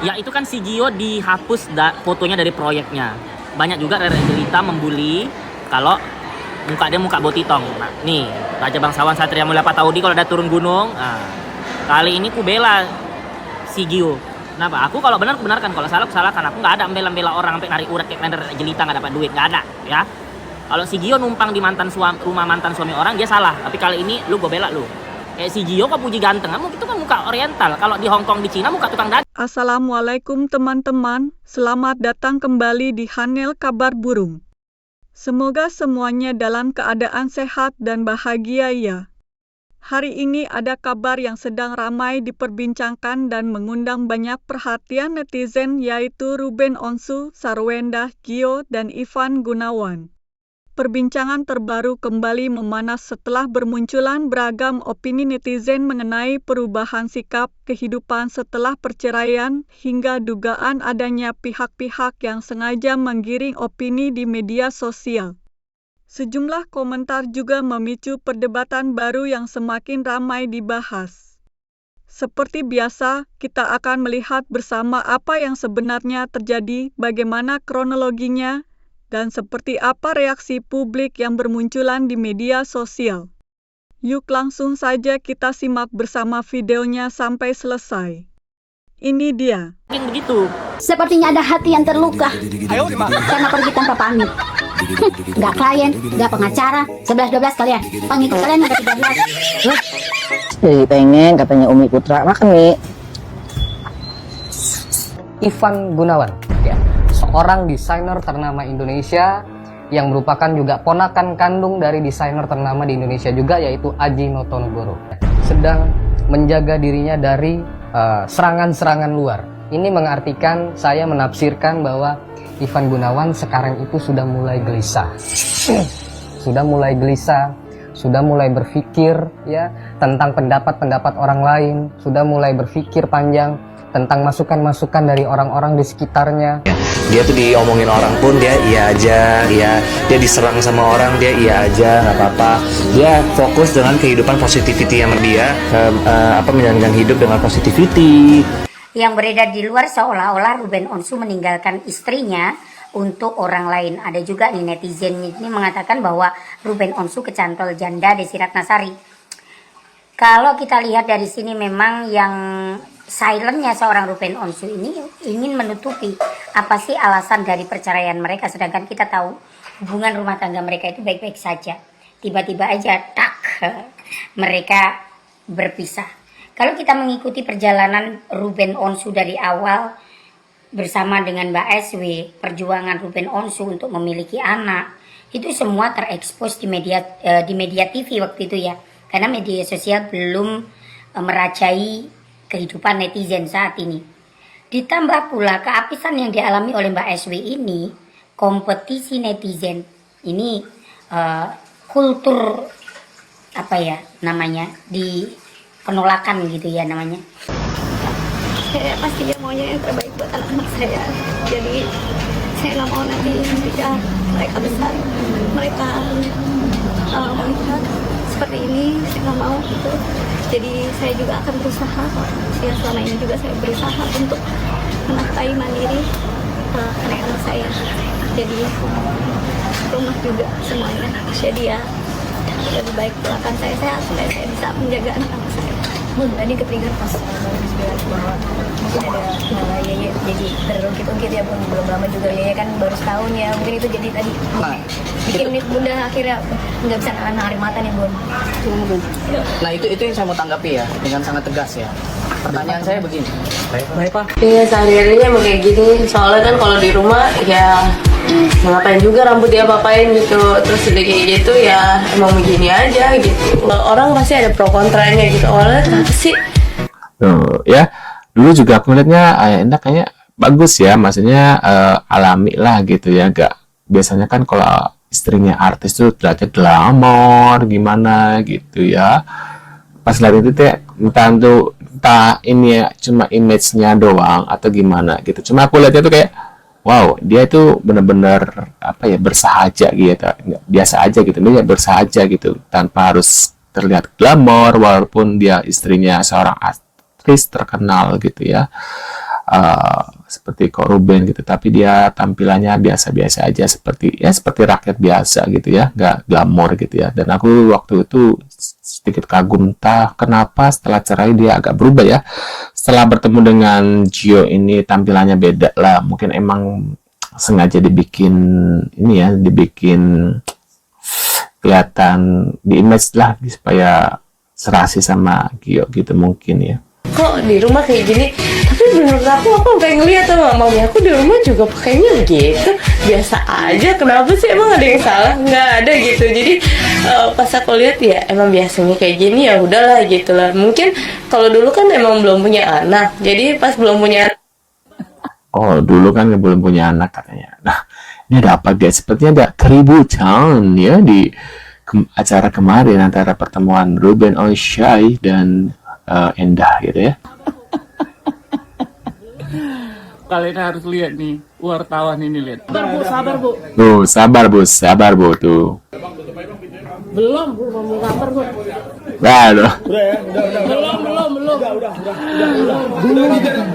Ya itu kan si Gio dihapus fotonya dari proyeknya. Banyak juga Rere Angelita membuli kalau muka dia muka botitong. Nah, nih Raja Bangsawan Satria Mulia Pataudi kalau udah turun gunung. Nah, kali ini ku bela si Gio. Kenapa? Aku kalau benar aku benarkan, kalau salah aku salahkan. Aku nggak ada membela orang sampai narik urat kayak Rere Angelita nggak dapat duit, nggak ada. Ya. Kalau si Gio numpang di rumah mantan suami orang dia salah. Tapi kali ini lu gue bela lu. Kayak si Gio kok puji ganteng, kamu itu kan muka oriental. Kalau di Hong Kong, di Cina muka tukang dagang. Assalamualaikum teman-teman, selamat datang kembali di Hanel Kabar Burung. Semoga semuanya dalam keadaan sehat dan bahagia ya. Hari ini ada kabar yang sedang ramai diperbincangkan dan mengundang banyak perhatian netizen, yaitu Ruben Onsu, Sarwenda, Gio, dan Ivan Gunawan. Perbincangan terbaru kembali memanas setelah bermunculan beragam opini netizen mengenai perubahan sikap kehidupan setelah perceraian hingga dugaan adanya pihak-pihak yang sengaja menggiring opini di media sosial. Sejumlah komentar juga memicu perdebatan baru yang semakin ramai dibahas. Seperti biasa, kita akan melihat bersama apa yang sebenarnya terjadi, bagaimana kronologinya, dan seperti apa reaksi publik yang bermunculan di media sosial. Yuk langsung saja kita simak bersama videonya sampai selesai. Ini dia. Mungkin begitu. Sepertinya ada hati yang terluka karena pergi tanpa pamit. Nggak klien, nggak pengacara, 11-12 kalian. Pengikut kalian ada 13. Jadi pengen katanya Umi Putra makan nih. Ivan Gunawan, ya, seorang desainer ternama Indonesia yang merupakan juga ponakan kandung dari desainer ternama di Indonesia juga, yaitu Aji Notonegoro, sedang menjaga dirinya dari serangan-serangan luar. Ini mengartikan, saya menafsirkan bahwa Ivan Gunawan sekarang itu sudah mulai gelisah, sudah mulai berpikir ya tentang pendapat-pendapat orang lain, sudah mulai berpikir panjang tentang masukan-masukan dari orang-orang di sekitarnya. Dia tuh diomongin orang pun dia iya aja, ya. Dia diserang sama orang dia iya aja, nggak apa-apa. Dia fokus dengan kehidupan positivity yang dia menjalankan hidup dengan positivity. Yang beredar di luar seolah-olah Ruben Onsu meninggalkan istrinya untuk orang lain. Ada juga nih netizen ini mengatakan bahwa Ruben Onsu kecantol janda Desi Ratnasari. Kalau kita lihat dari sini memang yang silentnya seorang Ruben Onsu ini ingin menutupi apa sih alasan dari perceraian mereka, sedangkan kita tahu hubungan rumah tangga mereka itu baik-baik saja. Tiba-tiba aja tak mereka berpisah. Kalau kita mengikuti perjalanan Ruben Onsu dari awal bersama dengan Mbak SW, perjuangan Ruben Onsu untuk memiliki anak, itu semua terekspos di media TV waktu itu ya. Karena media sosial belum merajai kehidupan netizen saat ini. Ditambah pula keapisan yang dialami oleh Mbak SW ini, kompetisi netizen. Ini kultur apa ya namanya, di penolakan gitu ya namanya. Saya pasti dia maunya yang terbaik buat anak-anak saya. Jadi saya nggak mau nanti ketika mereka besar, mereka menikah seperti ini, saya nggak mau gitu. Jadi saya juga akan berusaha, ya selama ini juga saya berusaha untuk menafkahi mandiri anak-anak saya. Jadi rumah juga semuanya. Jadi ya lebih baik doakan saya sehat supaya saya bisa menjaga anak-anak saya. Bun, tadi ketrigger pas bilang bahwa mungkin ada kendala Yeye jadi terungkit-ungkit ya Bun, belum lama juga Yeye kan baru setahun ya, mungkin itu jadi tadi bikin Bunda akhirnya nggak bisa nahan air mata nih Bun. Nah itu yang saya mau tanggapi ya dengan sangat tegas ya. Pertanyaan saya begini. Baik Pak. Iya sehari-harinya emang kayak gini, soalnya kan kalau di rumah ya ngapain juga rambut dia apain gitu, terus udah kayak gitu ya emang begini aja gitu. Orang pasti ada pro kontranya gitu, awalnya kenapa sih? Ya dulu juga aku melihatnya Endah kayaknya bagus ya, maksudnya alami lah gitu ya, gak biasanya kan kalau istrinya artis tuh terlihatnya glamor gimana gitu ya. Pas lihat itu teh entah ini ya cuma image-nya doang atau gimana gitu. Cuma aku lihatnya tuh kayak wow, dia itu benar-benar apa ya, bersahaja gitu, biasa aja gitu, dia bersahaja gitu, tanpa harus terlihat glamor, walaupun dia istrinya seorang aktris terkenal gitu ya. seperti Ko Ruben gitu, tapi dia tampilannya biasa-biasa aja, seperti rakyat biasa gitu ya, nggak glamor gitu ya. Dan aku waktu itu sedikit kagum, entah kenapa setelah cerai dia agak berubah ya. Setelah bertemu dengan Gio ini tampilannya beda lah, mungkin emang sengaja dibikin ini ya, dibikin kelihatan di image lah supaya serasi sama Gio gitu mungkin ya. Kok di rumah kayak gini, tapi menurut aku sampai ngeliat sama mami aku di rumah juga pakainya gitu biasa aja. Kenapa sih, emang ada yang salah? Nggak ada gitu. Jadi pas aku lihat ya emang biasanya kayak gini, ya udahlah gitu lah. Mungkin kalau dulu kan emang belum punya anak, jadi pas belum punya anak. Oh, dulu kan belum punya anak katanya. Nah, ini ada apa guys? Sepertinya ada keributan ya di acara kemarin antara pertemuan Ruben Onsu dan Endah gitu ya. Kalian harus lihat nih, wartawan ini lihat. Sabar bu. Sabar bu tuh. Belum mau gambar bu. Waduh.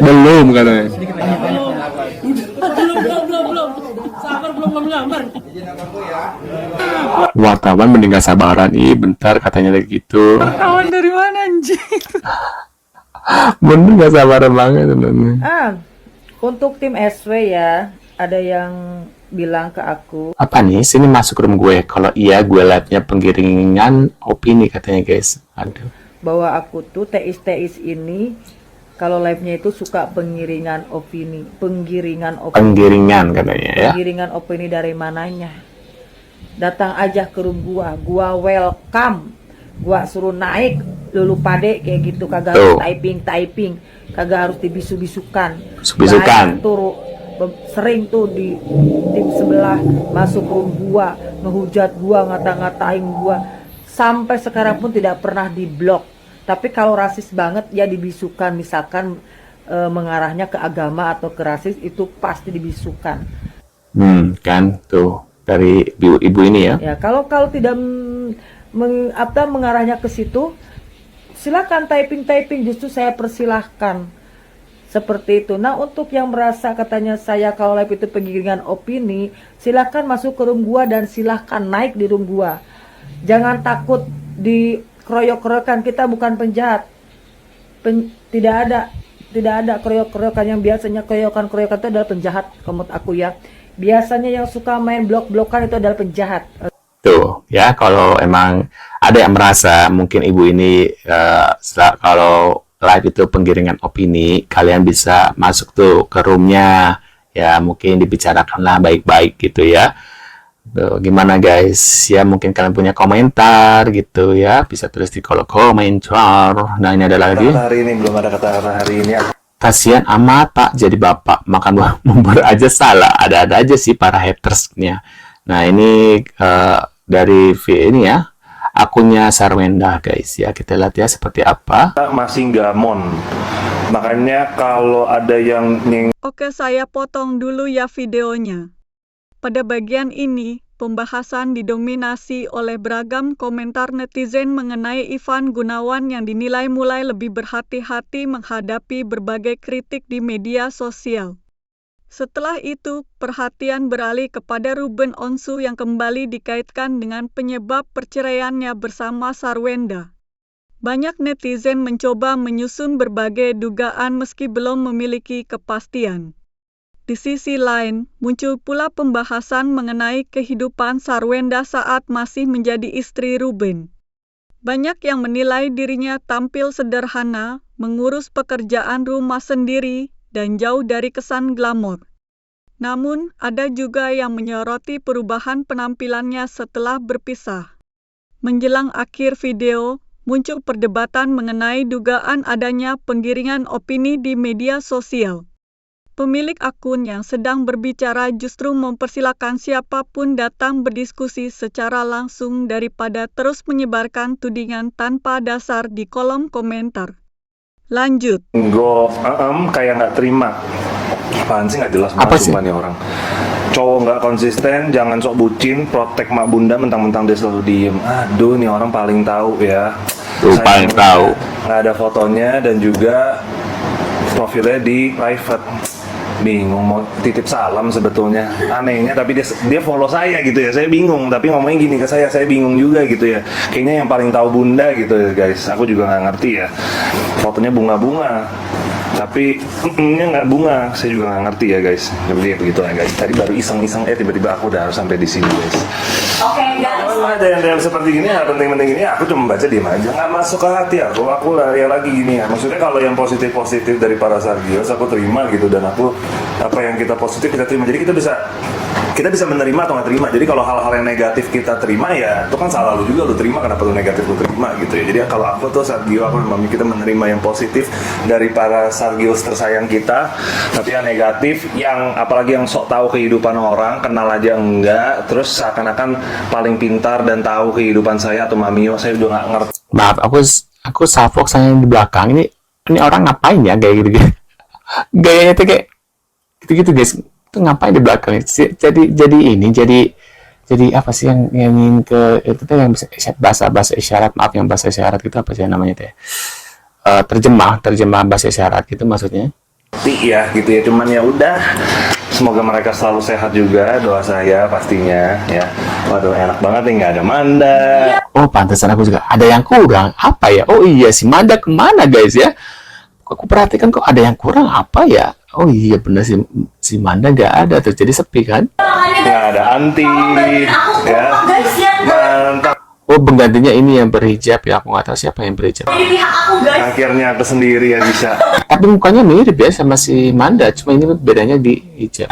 Belum katanya. Belum. Sabar, belum mau gambar. Wartawan mending gak sabaran bentar katanya lagi gitu. Kawan dari mana anjing? Bener gak sabaran banget sebenarnya. Untuk tim SW ya, ada yang bilang ke aku. Apa nih? Sini masuk room gue. Kalau iya gue liatnya penggiringan opini katanya guys. Aduh. Bahwa aku tuh teis ini kalau live-nya itu suka penggiringan opini. Penggiringan Katanya ya. Penggiringan opini dari mananya? Datang aja ke room gua welcome, gua suruh naik dulu pade kayak gitu, kagak harus typing, kagak harus dibisu-bisukan. Sering tuh di tim sebelah masuk room gua, ngehujat gua, ngata-ngatain gua, sampai sekarang pun tidak pernah diblok. Tapi kalau rasis banget ya dibisukan, misalkan mengarahnya ke agama atau ke rasis, itu pasti dibisukan. Kan tuh dari ibu ini ya. Ya, kalau tidak mengarahnya ke situ, silakan typing, justru saya persilahkan seperti itu. Nah, untuk yang merasa katanya saya kalau live itu penggiringan opini, silakan masuk ke room gua dan silakan naik di room gua. Jangan takut di keroyok-keroyokan, kita bukan penjahat. Tidak ada keroyok-keroyokan. Yang biasanya keroyokan itu adalah penjahat menurut aku ya. Biasanya yang suka main blok-blokan itu adalah penjahat. Tuh ya, kalau emang ada yang merasa mungkin ibu ini kalau live itu penggiringan opini, kalian bisa masuk tuh ke roomnya ya, mungkin dibicarakanlah baik-baik gitu ya. Tuh, gimana guys ya, mungkin kalian punya komentar gitu ya, bisa tulis di kolom komentar. Nah, ini ada lagi, hari ini belum ada kata hari ini. kasihan amat Pak jadi bapak makan buah bubur aja salah, ada aja sih para hatersnya. Nah, ini dari ini ya, akunnya Sarwenda guys ya, kita lihat ya seperti apa. Masih nggak mon, makanya kalau ada yang Oke, saya potong dulu ya videonya. Pada bagian ini, pembahasan didominasi oleh beragam komentar netizen mengenai Ivan Gunawan yang dinilai mulai lebih berhati-hati menghadapi berbagai kritik di media sosial. Setelah itu, perhatian beralih kepada Ruben Onsu yang kembali dikaitkan dengan penyebab perceraiannya bersama Sarwenda. Banyak netizen mencoba menyusun berbagai dugaan meski belum memiliki kepastian. Di sisi lain, muncul pula pembahasan mengenai kehidupan Sarwenda saat masih menjadi istri Ruben. Banyak yang menilai dirinya tampil sederhana, mengurus pekerjaan rumah sendiri, dan jauh dari kesan glamor. Namun, ada juga yang menyoroti perubahan penampilannya setelah berpisah. Menjelang akhir video, muncul perdebatan mengenai dugaan adanya penggiringan opini di media sosial. Pemilik akun yang sedang berbicara justru mempersilakan siapapun datang berdiskusi secara langsung daripada terus menyebarkan tudingan tanpa dasar di kolom komentar. Lanjut. Kayak nggak terima. Apaan sih, nggak jelas banget nih orang. Cowok nggak konsisten, jangan sok bucin, protek mak bunda, mentang-mentang dia selalu diem. Aduh, nih orang paling tahu ya. Paling tahu. Nggak ada fotonya dan juga profilnya di private. Bingung mau titip salam sebetulnya, anehnya, tapi dia follow saya gitu ya, saya bingung, tapi ngomongnya gini ke saya bingung juga gitu ya, kayaknya yang paling tahu bunda gitu ya guys, aku juga nggak ngerti ya, fotonya bunga-bunga, tapi nya nggak bunga, saya juga nggak ngerti ya guys, jadi ya begitu ya guys, tadi baru iseng-iseng, tiba-tiba aku udah harus sampai di sini guys. Oke guys. Kalau ada yang seperti gini, hal penting-penting ini, aku cuma baca diam aja, nggak masuk ke hati aku ya lagi gini ya, maksudnya kalau yang positif-positif dari para sargios aku terima gitu, dan aku apa yang kita positif kita terima, jadi kita bisa menerima atau nggak terima. Jadi kalau hal-hal yang negatif kita terima ya itu kan salah lu juga, lu terima, kenapa lu negatif lu terima gitu ya. Jadi kalau aku tuh sargio, aku memang kita menerima yang positif dari para sargios tersayang kita, tapi yang negatif, yang apalagi yang sok tahu kehidupan orang, kenal aja enggak, terus seakan-akan paling pintar dan tahu kehidupan saya atau Mamio, saya udah nggak ngerti. Maaf, aku salvok saya di belakang ini orang ngapain ya kayak gitu, gayanya tuh kayak gitu guys, itu ngapain di belakang? Jadi apa sih yang ingin ke itu tuh, yang bahasa isyarat, maaf, yang bahasa isyarat itu apa sih namanya tuh ya? Terjemah bahasa isyarat gitu maksudnya. Ya gitu ya, cuman ya udah, semoga mereka selalu sehat juga, doa saya pastinya ya. Waduh, enak banget nih, nggak ada Manda. Oh, pantesan aku juga ada yang kurang, apa ya? Oh iya, si Manda kemana guys ya? Aku perhatikan kok ada yang kurang, apa ya? Oh iya bener, si Manda nggak ada, terus jadi sepi kan? Nggak ada Anti, ya. Mantap. Oh, penggantinya ini yang berhijab ya, aku nggak tahu siapa yang berhijab. Akhirnya aku sendiri ya bisa. Tapi mukanya mirip ya sama si Manda, cuma ini bedanya di hijab.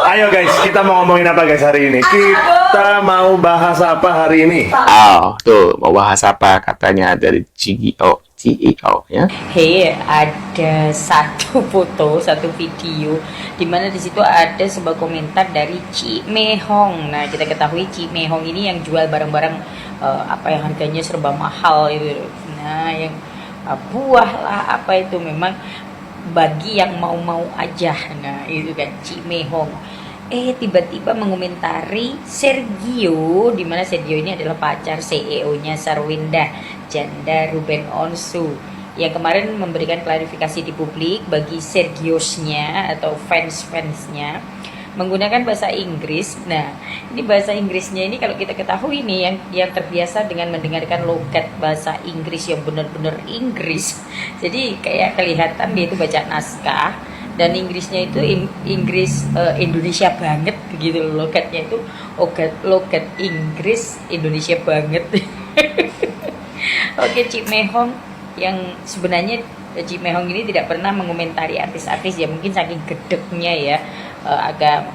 Ayo guys, kita mau ngomongin apa guys hari ini? Kita mau bahas apa hari ini? Oh, tuh mau bahas apa katanya dari CEO ya. Hei, ada satu foto, satu video di mana di situ ada sebuah komentar dari Cimehong. Nah, kita ketahui Cimehong ini yang jual barang-barang apa yang harganya serba mahal itu. Nah, yang buah lah apa itu, memang bagi yang mau-mau aja. Nah, itu kan Cimehong. Tiba-tiba mengomentari Sergio, di mana Sergio ini adalah pacar CEO-nya Sarwenda Janda Ruben Onsu, yang kemarin memberikan klarifikasi di publik bagi Sergiosnya atau fans-fansnya menggunakan bahasa Inggris. Nah, ini bahasa Inggrisnya ini kalau kita ketahui nih, yang terbiasa dengan mendengarkan logat bahasa Inggris yang benar-benar Inggris, jadi kayak kelihatan dia itu baca naskah, dan Inggrisnya itu Inggris Indonesia banget begitu, logatnya itu logat Inggris Indonesia banget. Oke, Cimehong, yang sebenarnya Cimehong ini tidak pernah mengomentari artis-artis ya, mungkin saking gedeknya ya, agak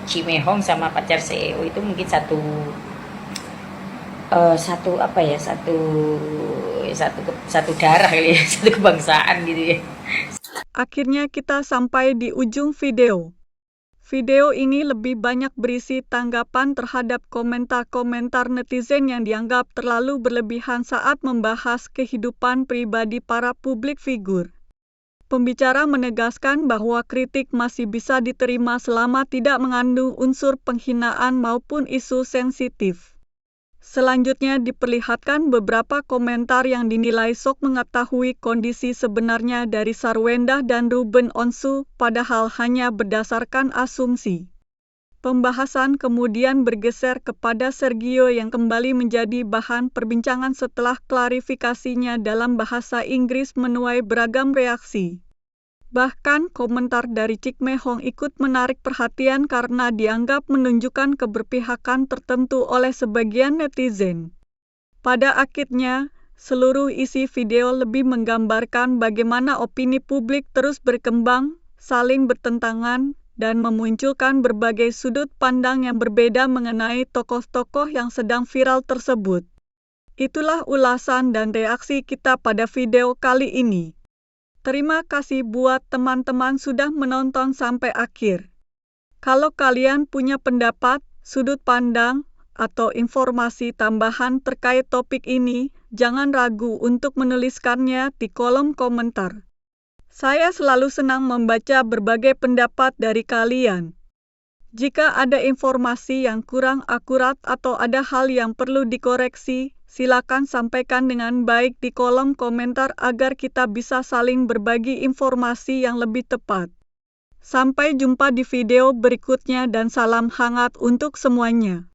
Cimehong sama pacar CEO itu mungkin satu darah kali ya, satu kebangsaan gitu ya. Akhirnya kita sampai di ujung video. Video ini lebih banyak berisi tanggapan terhadap komentar-komentar netizen yang dianggap terlalu berlebihan saat membahas kehidupan pribadi para publik figur. Pembicara menegaskan bahwa kritik masih bisa diterima selama tidak mengandung unsur penghinaan maupun isu sensitif. Selanjutnya diperlihatkan beberapa komentar yang dinilai sok mengetahui kondisi sebenarnya dari Sarwenda dan Ruben Onsu, padahal hanya berdasarkan asumsi. Pembahasan kemudian bergeser kepada Sergio yang kembali menjadi bahan perbincangan setelah klarifikasinya dalam bahasa Inggris menuai beragam reaksi. Bahkan komentar dari Cimehong ikut menarik perhatian karena dianggap menunjukkan keberpihakan tertentu oleh sebagian netizen. Pada akhirnya, seluruh isi video lebih menggambarkan bagaimana opini publik terus berkembang, saling bertentangan, dan memunculkan berbagai sudut pandang yang berbeda mengenai tokoh-tokoh yang sedang viral tersebut. Itulah ulasan dan reaksi kita pada video kali ini. Terima kasih buat teman-teman sudah menonton sampai akhir. Kalau kalian punya pendapat, sudut pandang, atau informasi tambahan terkait topik ini, jangan ragu untuk menuliskannya di kolom komentar. Saya selalu senang membaca berbagai pendapat dari kalian. Jika ada informasi yang kurang akurat atau ada hal yang perlu dikoreksi, silakan sampaikan dengan baik di kolom komentar agar kita bisa saling berbagi informasi yang lebih tepat. Sampai jumpa di video berikutnya dan salam hangat untuk semuanya.